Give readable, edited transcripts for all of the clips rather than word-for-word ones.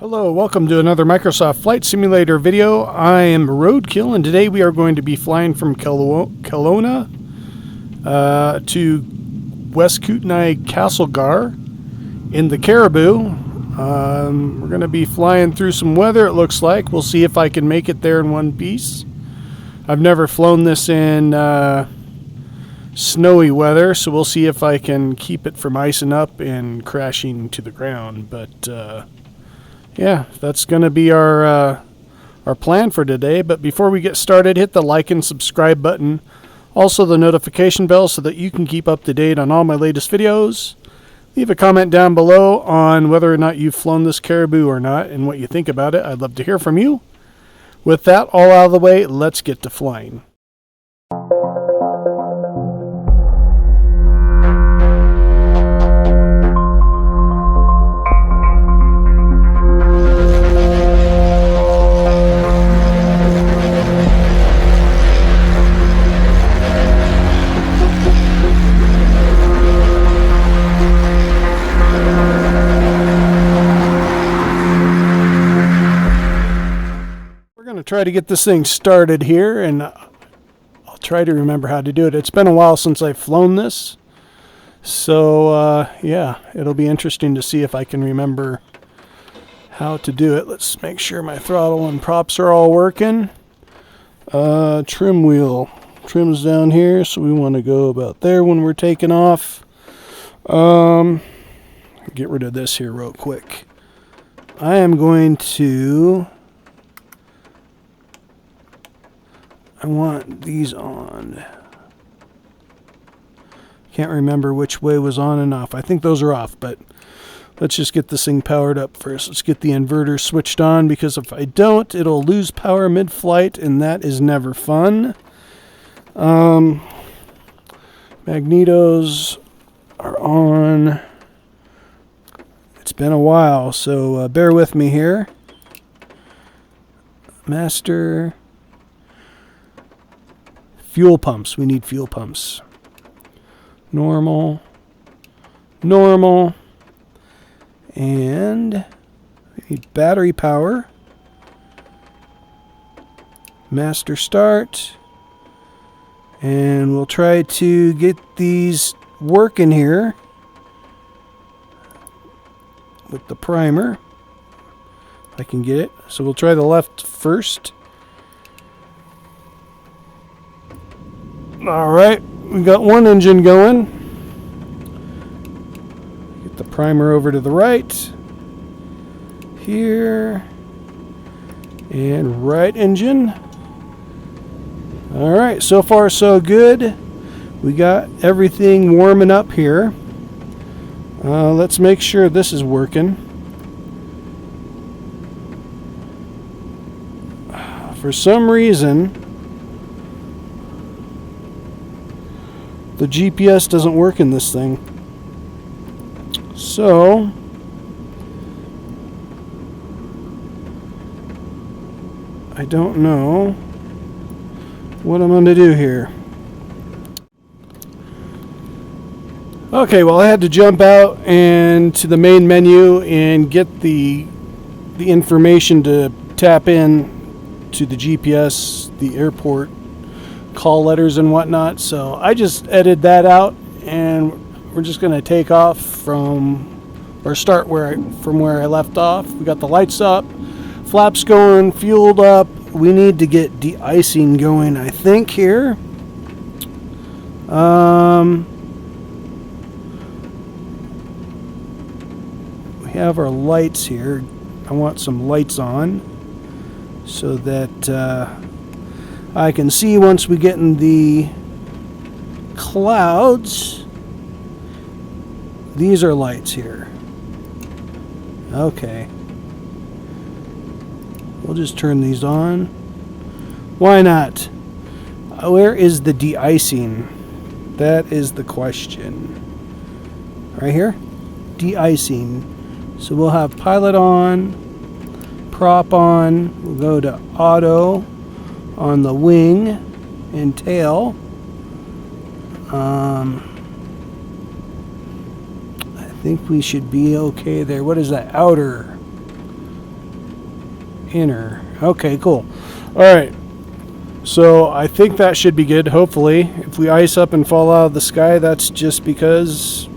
Hello, welcome to another Microsoft Flight Simulator video. I am Roadkill, and today we are going to be flying from Kelowna to West Kootenai Castlegar in the Caribou. We're going to be flying through some weather, it looks like. We'll see if I can make it there in one piece. I've never flown this in snowy weather, so we'll see if I can keep it from icing up and crashing to the ground. But yeah, that's going to be our plan for today. But before we get started, hit the like and subscribe button. Also the notification bell so that you can keep up to date on all my latest videos. Leave a comment down below on whether or not you've flown this Caribou or not and what you think about it. I'd love to hear from you. With that all out of the way, let's get to flying. Try to get this thing started here, and I'll try to remember how to do it. It's been a while since I've flown this, so yeah, it'll be interesting to see if I can remember how to do it. Let's make sure my throttle and props are all working. Trim wheel. Trim's down here, so we want to go about there when we're taking off. Get rid of this here real quick. I am going to... I want these on. Can't remember which way was on and off. I think those are off, but let's just get this thing powered up first. Let's get the inverter switched on, because if I don't, it'll lose power mid-flight, and that is never fun. Magnetos are on. It's been a while, so bear with me here. Master... Fuel pumps. We need fuel pumps. Normal. Normal. And we need battery power. Master start. And we'll try to get these working here with the primer. If I can get it. So we'll try the left first. Alright, we got one engine going. Get the primer over to the right. Here. And right engine. Alright, so far so good. We got everything warming up here. Let's make sure this is working. For some reason... the GPS doesn't work in this thing. So I don't know what I'm going to do here. Okay, well, I had to jump out and to the main menu and get the information to tap in to the GPS, the airport call letters and whatnot, so I just edited that out, and we're just going to take off from, or start from where I left off. We got the lights up, flaps going, fueled up. We need to get de-icing going, I think, here. We have our lights here. I want some lights on so that I can see once we get in the clouds. These are lights here. Okay. We'll just turn these on. Why not? Where is the de-icing? That is the question. Right here? De-icing. So we'll have pilot on, prop on. We'll go to auto on the wing and tail. I think we should be okay there. What is that? Outer. inner. Okay, cool. All right. So I think that should be good, hopefully. If we ice up and fall out of the sky, that's just because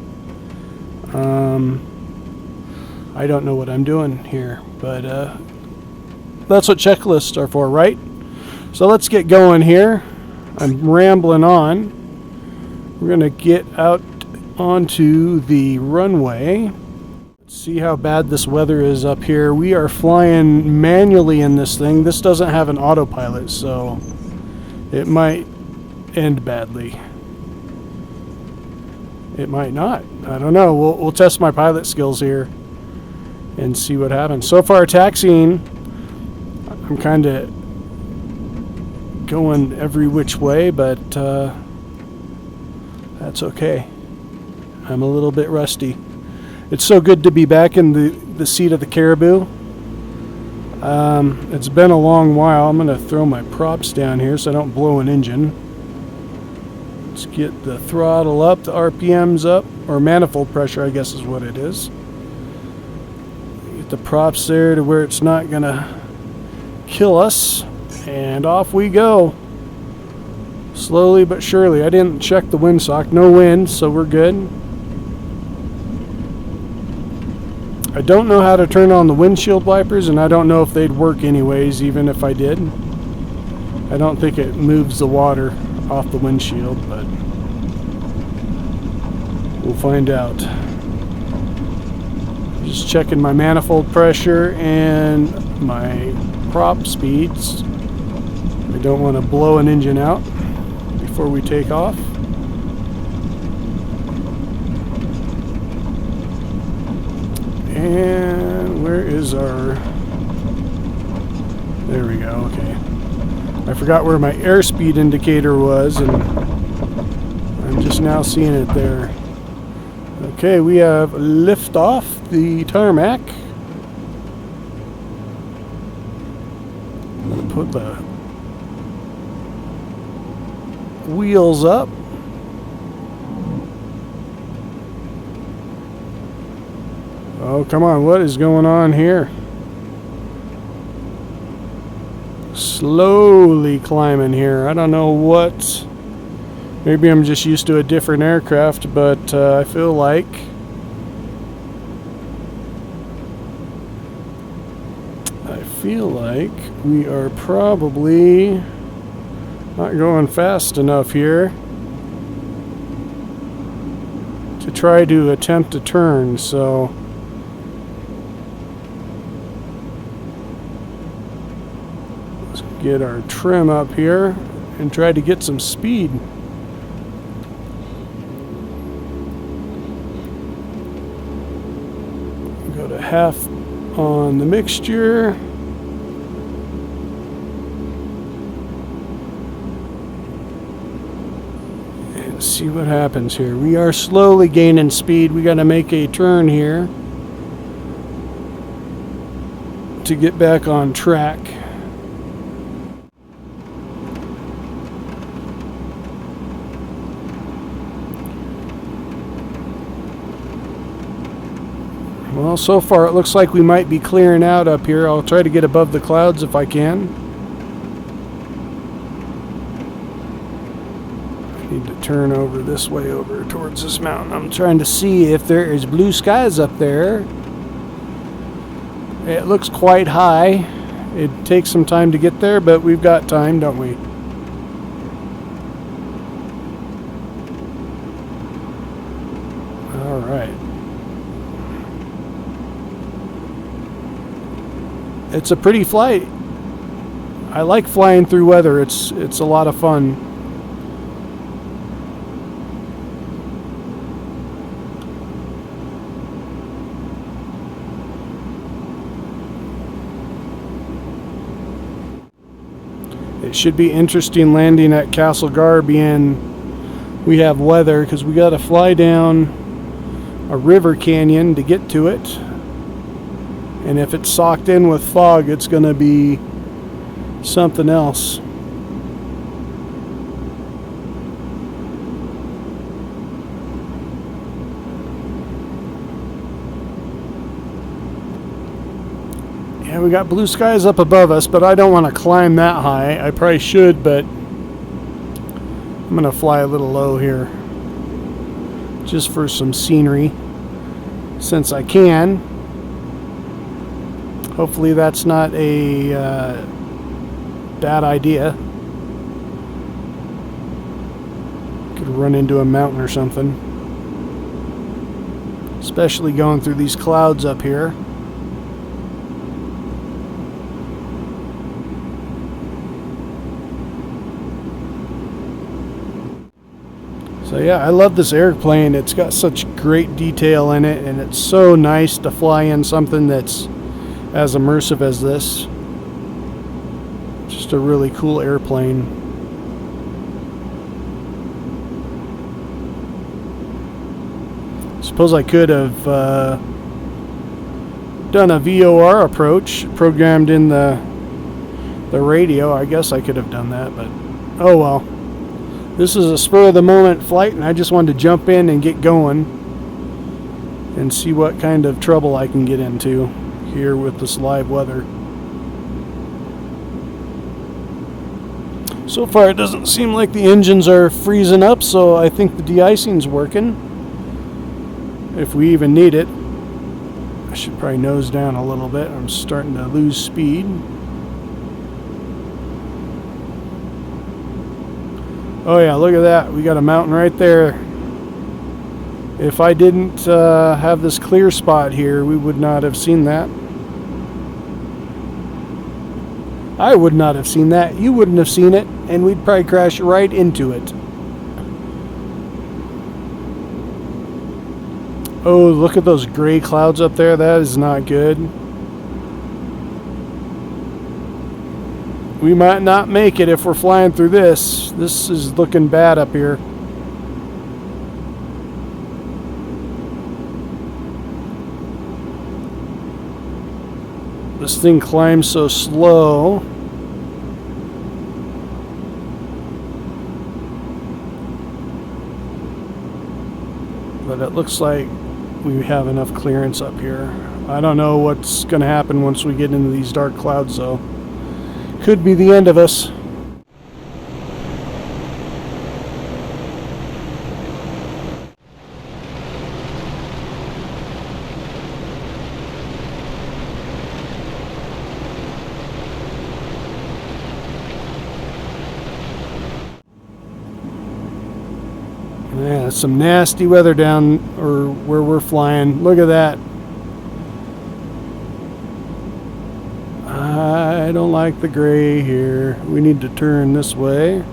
I don't know what I'm doing here. But that's what checklists are for, right? So let's get going here. I'm rambling on. We're going to get out onto the runway. Let's see how bad this weather is up here. We are flying manually in this thing. This doesn't have an autopilot, so it might end badly. It might not. I don't know. We'll test my pilot skills here and see what happens. So far, taxiing, I'm kind of going every which way, but that's okay. I'm a little bit rusty. It's so good to be back in the seat of the Caribou. It's been a long while. I'm going to throw my props down here so I don't blow an engine. Let's get the throttle up, the RPMs up, or manifold pressure, I guess is what it is. Get the props there to where it's not going to kill us. And off we go. Slowly but surely. I didn't check the windsock. No wind, so we're good. I don't know how to turn on the windshield wipers, and I don't know if they'd work anyways, even if I did. I don't think it moves the water off the windshield, but we'll find out. Just checking my manifold pressure and my prop speeds. I don't want to blow an engine out before we take off. And where is our... There we go, okay. I forgot where my airspeed indicator was, and I'm just now seeing it there. Okay, we have lift off the tarmac. I'm going to put the wheels up. Oh, come on, what is going on here? Slowly climbing here. I don't know what. Maybe I'm just used to a different aircraft, but I feel like we are probably not going fast enough here to try to attempt a turn, so let's get our trim up here and try to get some speed. Go to half on the mixture. See what happens here. We are slowly gaining speed. We got to make a turn here to get back on track. Well, so far it looks like we might be clearing out up here. I'll try to get above the clouds if I can. Need to turn over this way over towards this mountain. I'm trying to see if there is blue skies up there. It looks quite high. It takes some time to get there, but we've got time, don't we? All right. It's a pretty flight. I like flying through weather. It's a lot of fun. It should be interesting landing at Castlegar, being we have weather, because we got to fly down a river canyon to get to it, and if it's socked in with fog, it's going to be something else. Yeah, we got blue skies up above us, but I don't want to climb that high. I probably should, but I'm going to fly a little low here. Just for some scenery, since I can. Hopefully that's not a bad idea. Could run into a mountain or something. Especially going through these clouds up here. So yeah, I love this airplane. It's got such great detail in it, and it's so nice to fly in something that's as immersive as this. Just a really cool airplane. Suppose I could have done a VOR approach, programmed in the radio. I guess I could have done that, but oh well. This is a spur of the moment flight, and I just wanted to jump in and get going and see what kind of trouble I can get into here with this live weather. So far it doesn't seem like the engines are freezing up, so I think the de-icing's working. If we even need it. I should probably nose down a little bit. I'm starting to lose speed. Oh yeah, look at that. We got a mountain right there. If I didn't have this clear spot here, we would not have seen that. I would not have seen that. You wouldn't have seen it, and we'd probably crash right into it. Oh, look at those gray clouds up there. That is not good. We might not make it if we're flying through this. This is looking bad up here. This thing climbs so slow. But it looks like we have enough clearance up here. I don't know what's going to happen once we get into these dark clouds, though. Could be the end of us. Yeah, some nasty weather down or where we're flying. Look at that. I don't like the gray here. We need to turn this way.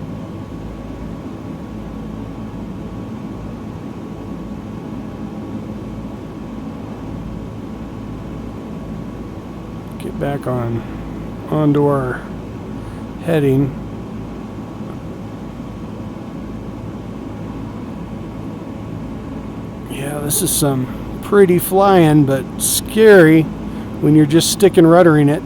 Get back onto our heading. Yeah, this is some pretty flying, but scary when you're just stick and ruddering it.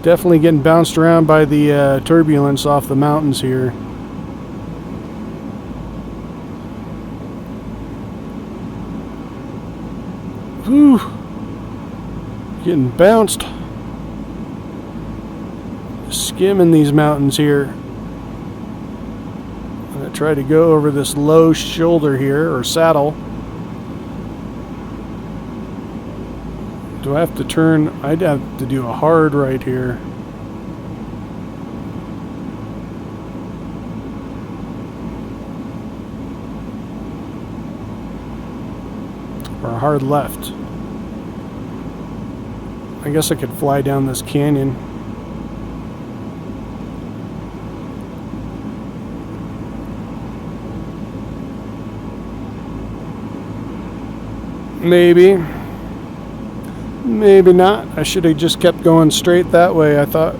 Definitely getting bounced around by the turbulence off the mountains here. Whew. Getting bounced. Skimming these mountains here. I'm going to try to go over this low shoulder here, or saddle. Do I have to turn? I'd have to do a hard right here. Or a hard left. I guess I could fly down this canyon. Maybe. Maybe not. I should have just kept going straight that way, I thought.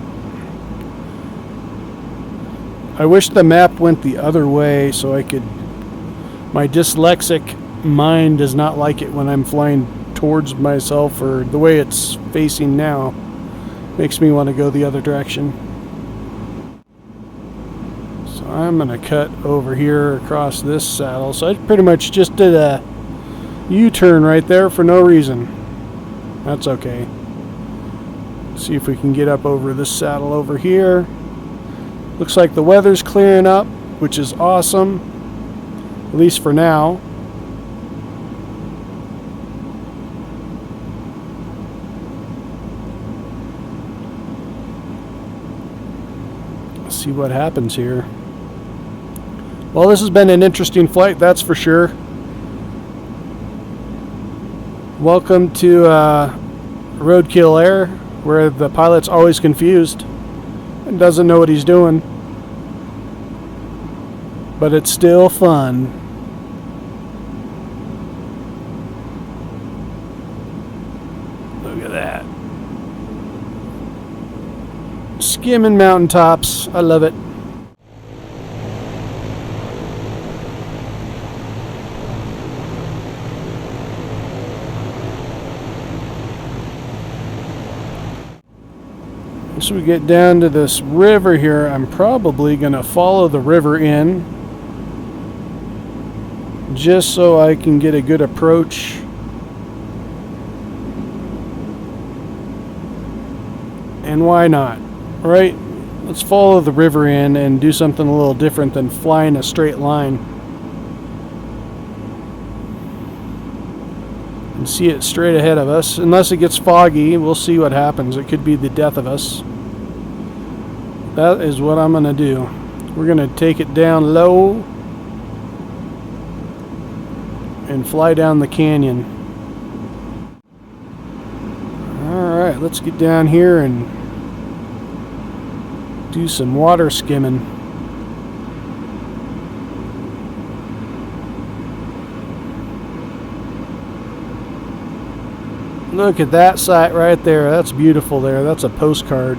I wish the map went the other way so I could... My dyslexic mind does not like it when I'm flying towards myself, or the way it's facing now makes me want to go the other direction. So I'm going to cut over here across this saddle. So I pretty much just did a U-turn right there for no reason. That's okay. See if we can get up over this saddle over here. Looks like the weather's clearing up, which is awesome, at least for now. Let's see what happens here. Well, this has been an interesting flight, that's for sure. Welcome to Roadkill Air, where the pilot's always confused and doesn't know what he's doing. But it's still fun. Look at that. Skimming mountaintops. I love it. Once we get down to this river here, I'm probably going to follow the river in just so I can get a good approach. And why not, right? Let's follow the river in and do something a little different than flying a straight line. And see it straight ahead of us. Unless it gets foggy, we'll see what happens. It could be the death of us. That is what I'm going to do. We're going to take it down low and fly down the canyon. Alright, let's get down here and do some water skimming. Look at that sight right there. That's beautiful there. That's a postcard.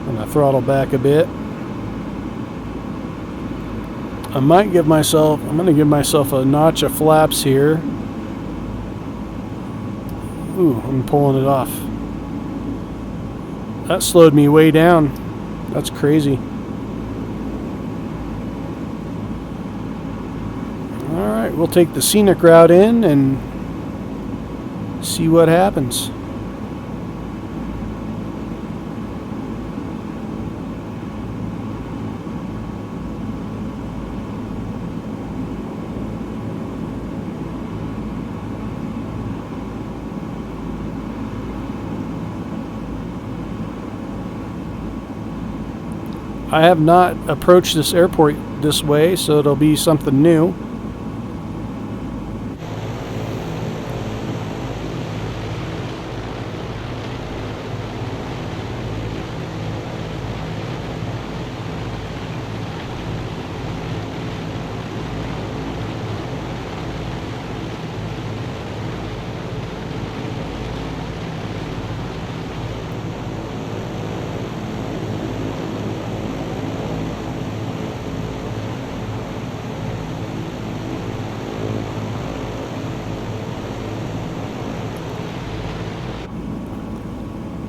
I'm going to throttle back a bit. I'm going to give myself a notch of flaps here. Ooh, I'm pulling it off. That slowed me way down. That's crazy. Alright, we'll take the scenic route in and see what happens. I have not approached this airport this way, so it'll be something new.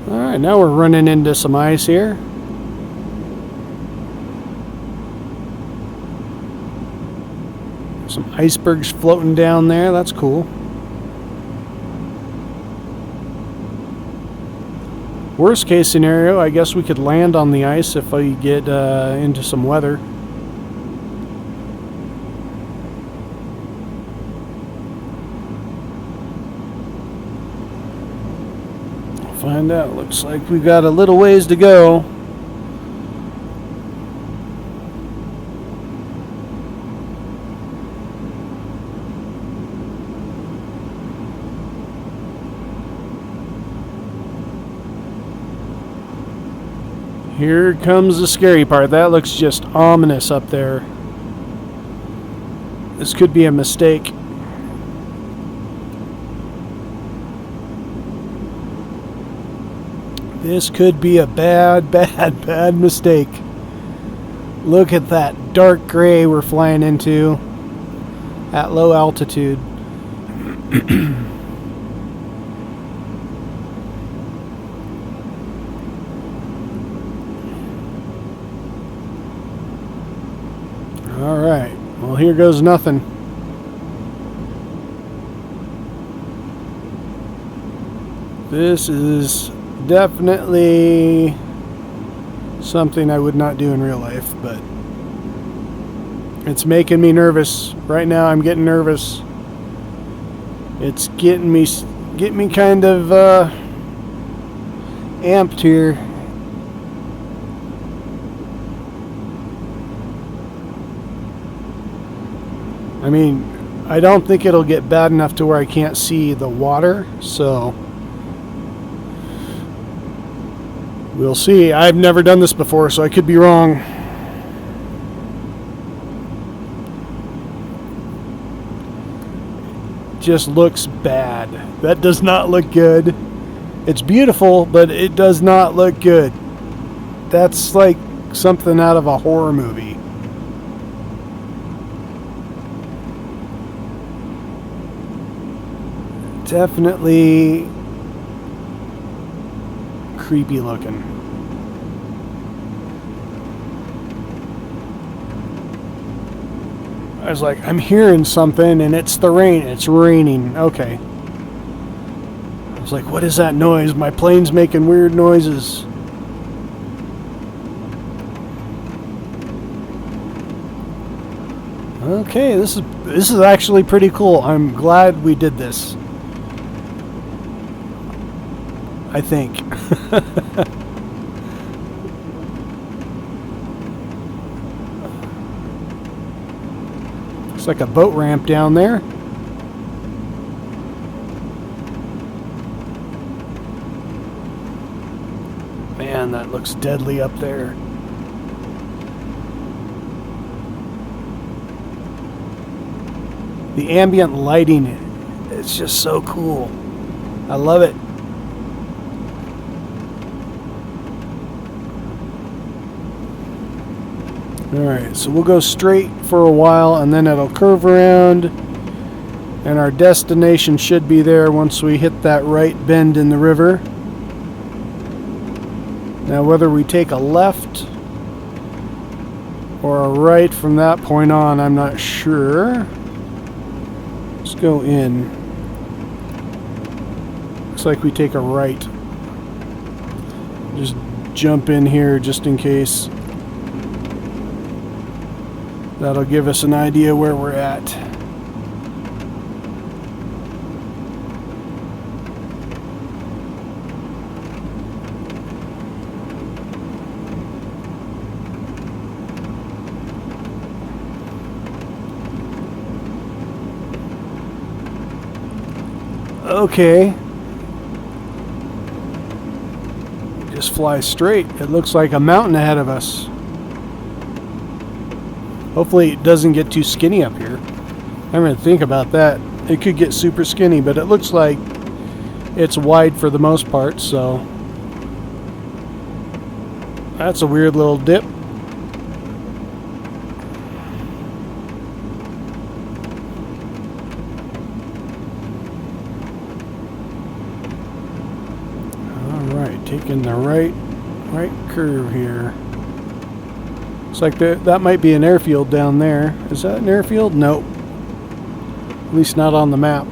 Alright, now we're running into some ice here. Some icebergs floating down there, that's cool. Worst case scenario, I guess we could land on the ice if we get into some weather. Find out. Looks like we've got a little ways to go. Here comes the scary part. That looks just ominous up there. This could be a mistake. This could be a bad mistake. Look at that dark gray we're flying into at low altitude. here goes nothing. This is definitely something I would not do in real life, but it's making me nervous. Right now I'm getting nervous. It's getting me kind of amped here. I mean, I don't think it'll get bad enough to where I can't see the water, so we'll see. I've never done this before, so I could be wrong. Just looks bad. That does not look good. It's beautiful, but it does not look good. That's like something out of a horror movie. Definitely creepy looking. I was like, I'm hearing something and it's the rain. It's raining. Okay. I was like, what is that noise? My plane's making weird noises. Okay, this is actually pretty cool. I'm glad we did this. I think. Looks like a boat ramp down there. Man, that looks deadly up there. The ambient lighting, it's just so cool. I love it. Alright, so we'll go straight for a while and then it'll curve around and our destination should be there once we hit that right bend in the river. Now whether we take a left or a right from that point on, I'm not sure. Let's go in. Looks like we take a right. Just jump in here just in case. That'll give us an idea where we're at. Okay. Just fly straight. It looks like a mountain ahead of us. Hopefully it doesn't get too skinny up here. I'm going to think about that. It could get super skinny, but it looks like it's wide for the most part, so that's a weird little dip. Alright, taking the right curve here. Looks like that might be an airfield down there. Is that an airfield? Nope. At least not on the map.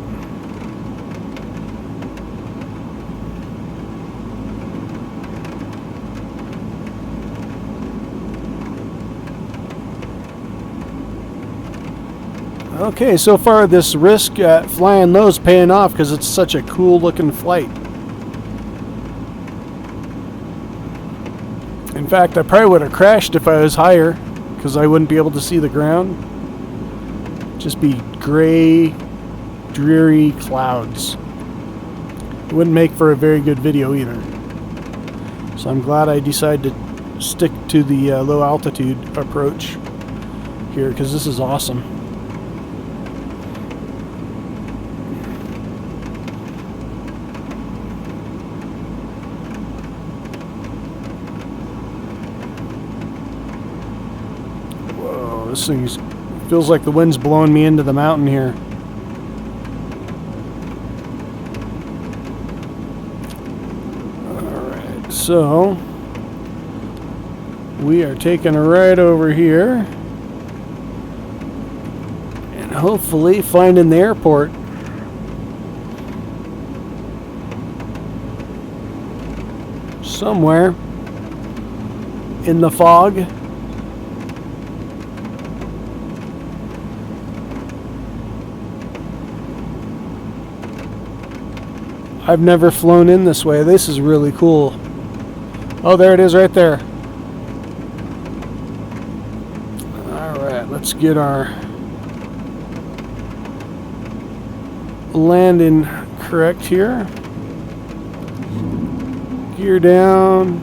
Okay, so far this risk at flying low is paying off because it's such a cool looking flight. In fact, I probably would have crashed if I was higher because I wouldn't be able to see the ground. Just be gray, dreary clouds. It wouldn't make for a very good video either. So I'm glad I decided to stick to the low altitude approach here because this is awesome. This thing feels like the wind's blowing me into the mountain here. Alright, so we are taking a ride over here. hopefully finding the airport. Somewhere in the fog. I've never flown in this way. This is really cool. Oh, there it is right there. Alright, let's get our landing correct here. Gear down.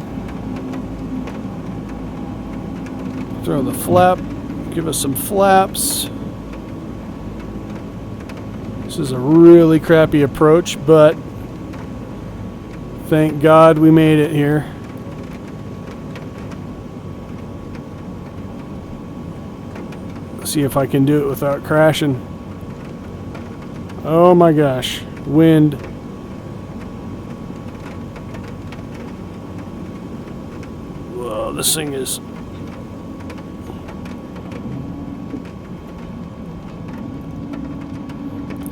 Throw the flap. Give us some flaps. This is a really crappy approach, but thank God we made it here. Let's see if I can do it without crashing. Oh my gosh. Wind. Whoa, this thing is...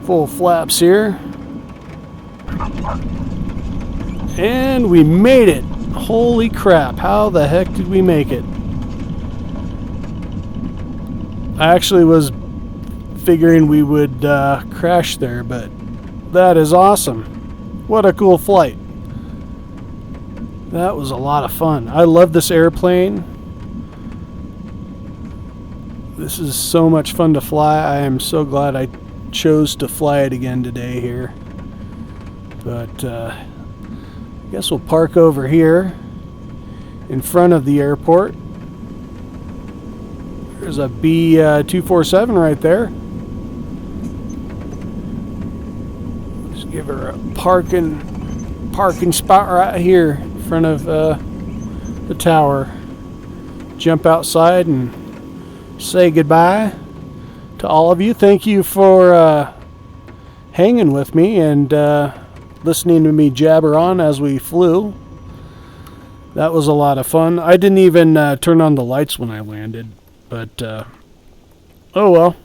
full flaps here. And we made it. Holy crap. How the heck did we make it? I actually was figuring we would crash there, but that is awesome. What a cool flight. That was a lot of fun. I love this airplane. This is so much fun to fly. I am so glad I chose to fly it again today here. But I guess we'll park over here in front of the airport. There's a B247 right there. Just give her a parking spot right here in front of the tower. Jump outside and say goodbye to all of you. Thank you for hanging with me and listening to me jabber on as we flew. That was a lot of fun. I didn't even turn on the lights when I landed, but oh well.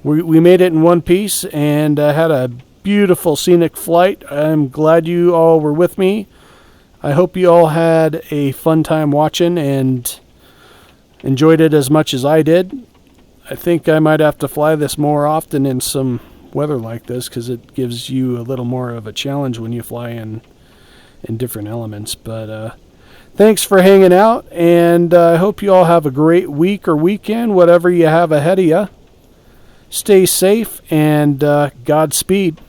We made it in one piece and had a beautiful scenic flight. I'm glad you all were with me. I hope you all had a fun time watching and enjoyed it as much as I did. I think I might have to fly this more often in some weather like this because it gives you a little more of a challenge when you fly in different elements. But thanks for hanging out, and I hope you all have a great week or weekend, whatever you have ahead of you. Stay safe, and Godspeed.